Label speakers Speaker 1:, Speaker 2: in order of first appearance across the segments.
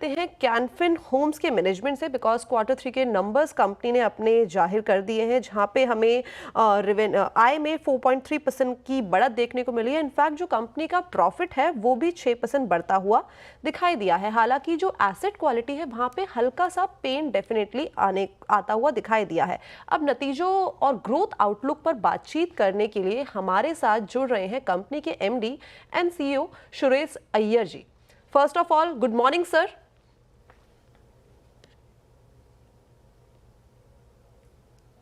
Speaker 1: करते हैं कैनफिन होम्स के मैनेजमेंट से, बिकॉज Q3 के नंबर्स कंपनी ने अपने जाहिर कर दिए हैं, जहां पे हमें आय में 4.3% की बढ़त देखने को मिली है। इनफैक्ट जो कंपनी का प्रॉफिट है वो भी 6% बढ़ता हुआ दिखाई दिया है। हालांकि जो एसेट क्वालिटी है वहां पे हल्का सा पेन डेफिनेटली आता हुआ दिखाई दिया है। अब नतीजों और ग्रोथ आउटलुक पर बातचीत करने के लिए हमारे साथ जुड़ रहे हैं कंपनी के MD and CEO Suresh Iyer ji. First of all, good morning, sir.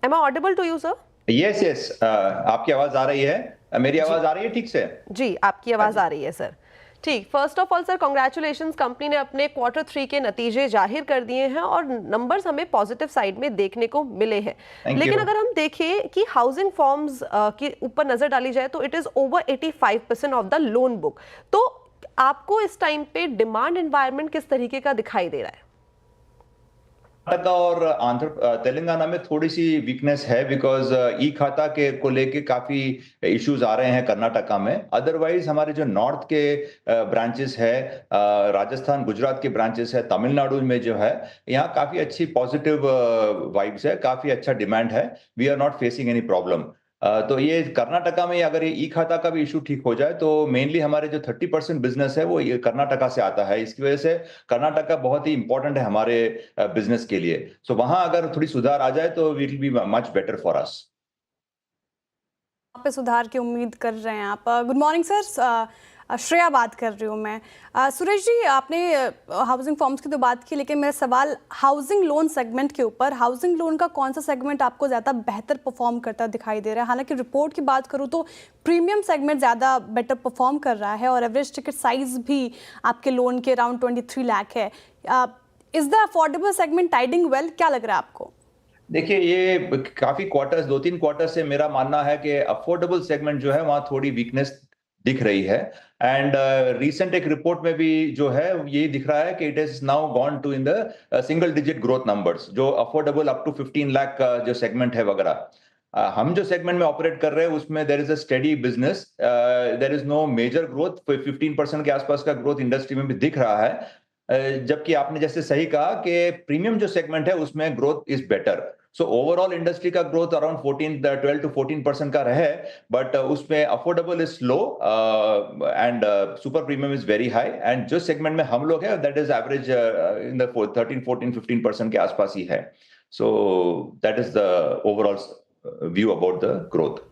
Speaker 1: Am I audible to you, sir?
Speaker 2: Yes yes आपकी आवाज आ रही है? मेरी आवाज आ रही है ठीक से?
Speaker 1: जी, आपकी आवाज आ रही है सर। ठीक, first of all sir congratulations, company ने अपने Q3 के नतीजे जाहिर कर दिए हैं और नंबर्स हमें पॉजिटिव साइड में देखने को मिले हैं। लेकिन अगर हम देखें कि हाउसिंग फॉर्म्स के ऊपर नजर डाली जाए तो it is over 85% of the loan book. तो आपको इस टाइम पे डिमांड एनवायरनमेंट किस तरीके का दिखाई दे रहा है?
Speaker 2: कर्नाटका और आंध्र तेलंगाना में थोड़ी सी वीकनेस है बिकॉज ई खाता के को लेके काफी इश्यूज आ रहे हैं कर्नाटका में। अदरवाइज हमारे जो नॉर्थ के ब्रांचेस है, राजस्थान गुजरात के ब्रांचेस है, तमिलनाडु में जो है, यहाँ काफी अच्छी पॉजिटिव वाइब्स है, काफी अच्छा डिमांड है। We are not facing any problem. तो ये कर्नाटका में अगर ये ई खाता का भी इशू ठीक हो जाए तो मेनली हमारे जो 30% बिजनेस है वो ये कर्नाटका से आता है। इसकी वजह से कर्नाटका बहुत ही इंपॉर्टेंट है हमारे बिजनेस के लिए। सो वहां अगर थोड़ी सुधार आ जाए तो it will be much better for us.
Speaker 3: पे सुधार की उम्मीद कर रहे हैं आप। गुड मॉर्निंग सर, श्रेया बात कर रही हूँ मैं। सुरेश जी, आपने हाउसिंग फॉर्म्स की तो बात की, लेकिन मेरा सवाल हाउसिंग लोन सेगमेंट के ऊपर, हाउसिंग लोन का कौन सा सेगमेंट आपको ज़्यादा बेहतर परफॉर्म करता दिखाई दे रहा है? हालांकि रिपोर्ट की बात करूँ तो प्रीमियम सेगमेंट ज़्यादा बेटर परफॉर्म कर रहा है और एवरेज टिकट साइज भी आपके लोन के अराउंड 23 लाख है। Is the affordable segment tidying well? क्या लग रहा है आपको?
Speaker 2: देखिए, ये काफी क्वार्टर्स, 2-3 क्वार्टर से मेरा मानना है कि अफोर्डेबल सेगमेंट जो है वहां थोड़ी वीकनेस दिख रही है। एंड रीसेंट एक रिपोर्ट में भी जो है ये दिख रहा है कि it is now gone to in the single digit growth numbers, जो अफोर्डेबल अप टू 15 लाख का जो सेगमेंट है वगैरह। हम जो सेगमेंट में ऑपरेट कर रहे हैं उसमें there is a steady business, there is no major growth. 15% के आसपास का ग्रोथ इंडस्ट्री में भी दिख रहा है। जबकि आपने जैसे सही कहा कि प्रीमियम जो सेगमेंट है उसमें growth is better. So overall industry का ग्रोथ अराउंड 12 to 14% का रहे, बट उसमें affordable is low and super premium is very high. And जो सेगमेंट में हम लोग हैं that is average in the 13-14-15% के आसपास ही है। So that is the overall view about the growth.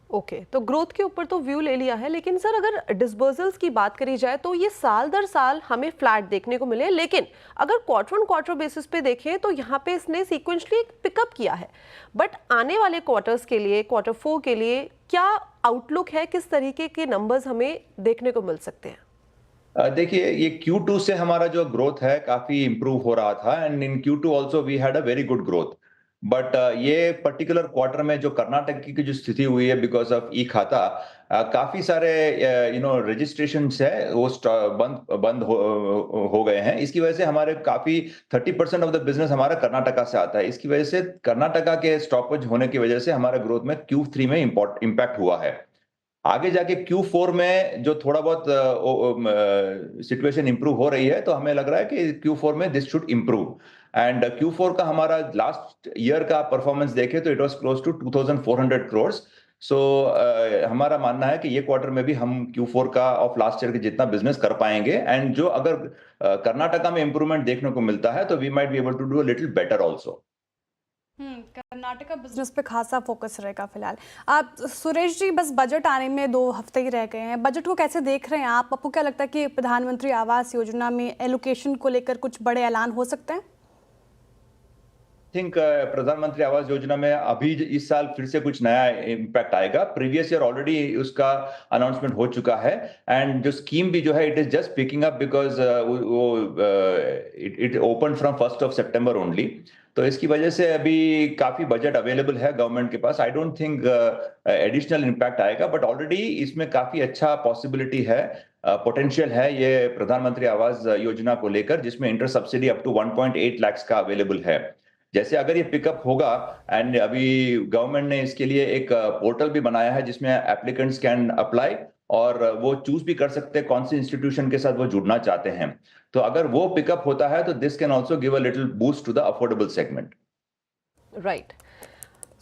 Speaker 1: Okay, तो ग्रोथ के ऊपर तो व्यू ले लिया है, लेकिन सर अगर डिसबर्सल्स की बात करी जाए तो ये साल दर साल हमें फ्लैट देखने को मिले, लेकिन अगर क्वार्टर ऑन क्वार्टर बेसिस पे देखें तो यहाँ पे इसने सीक्वेंशली एक पिकअप किया है। बट आने वाले क्वार्टर्स के लिए, Q4 के लिए क्या आउटलुक है? किस तरीके के नंबर्स हमें देखने को मिल सकते हैं?
Speaker 2: देखिए, ये Q2 से हमारा जो ग्रोथ है काफी इंप्रूव हो रहा था and in Q2 also we had a very good growth. But ये पर्टिकुलर क्वार्टर में जो कर्नाटक की जो स्थिति हुई है बिकॉज ऑफ ई खाता, काफी सारे रजिस्ट्रेशन है वो बंद बंद हो गए हैं। इसकी वजह से हमारे काफी 30% ऑफ द बिजनेस हमारा कर्नाटका से आता है। इसकी वजह से कर्नाटका के स्टॉपेज होने की वजह से हमारे ग्रोथ में Q3 में इम्पैक्ट हुआ है। आगे जाके Q4 में जो थोड़ा बहुत सिचुएशन इंप्रूव हो रही है तो हमें लग रहा है कि Q4 में this should improve. And Q4 का हमारा लास्ट ईयर का परफॉर्मेंस देखे तो it was close to 2400 crores। So हमारा मानना है कि ये क्वार्टर में भी हम Q4 का ऑफ लास्ट ईयर के जितना बिजनेस कर पाएंगे। एंड जो अगर कर्नाटका में इंप्रूवमेंट देखने को मिलता है तो we might be able to do a little better also.
Speaker 3: Karnataka business पे खासा फोकस रहेगा फिलहाल। आप सुरेश जी, बस बजट आने में 2 हफ्ते ही रह गए हैं, बजट को कैसे देख रहे हैं आप? आपको क्या लगता है कि प्रधानमंत्री आवास योजना में एलोकेशन को लेकर कुछ बड़े ऐलान हो सकते हैं?
Speaker 2: थिंक प्रधानमंत्री आवास योजना में अभी इस साल फिर से कुछ नया इम्पैक्ट आएगा। प्रीवियस ईयर ऑलरेडी उसका अनाउंसमेंट हो चुका है एंड जो स्कीम भी जो है it is just picking up because it open from 1 September only. तो इसकी वजह से अभी काफी बजट अवेलेबल है गवर्नमेंट के पास। I don't think additional impact आएगा, बट ऑलरेडी इसमें काफी अच्छा पॉसिबिलिटी है, पोटेंशियल है ये प्रधानमंत्री आवास योजना को लेकर, जिसमें inter subsidy up to 1.8 lakh का अवेलेबल है। जैसे अगर ये पिकअप होगा एंड अभी गवर्नमेंट ने इसके लिए एक पोर्टल भी बनाया है जिसमें एप्लीकेंट्स कैन अप्लाई और वो चूज भी कर सकते हैं कौन सी इंस्टीट्यूशन के साथ वो जुड़ना चाहते हैं। तो अगर वो पिकअप होता है तो this can also give a little boost to the affordable segment.
Speaker 1: Right,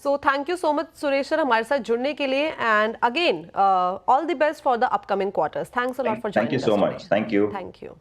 Speaker 1: so thank you so much Suresh sir हमारे साथ जुड़ने के लिए, and again all the best for the upcoming quarters. Thanks a lot for
Speaker 2: thank
Speaker 1: joining
Speaker 2: you so much, thank you.
Speaker 1: Thank you.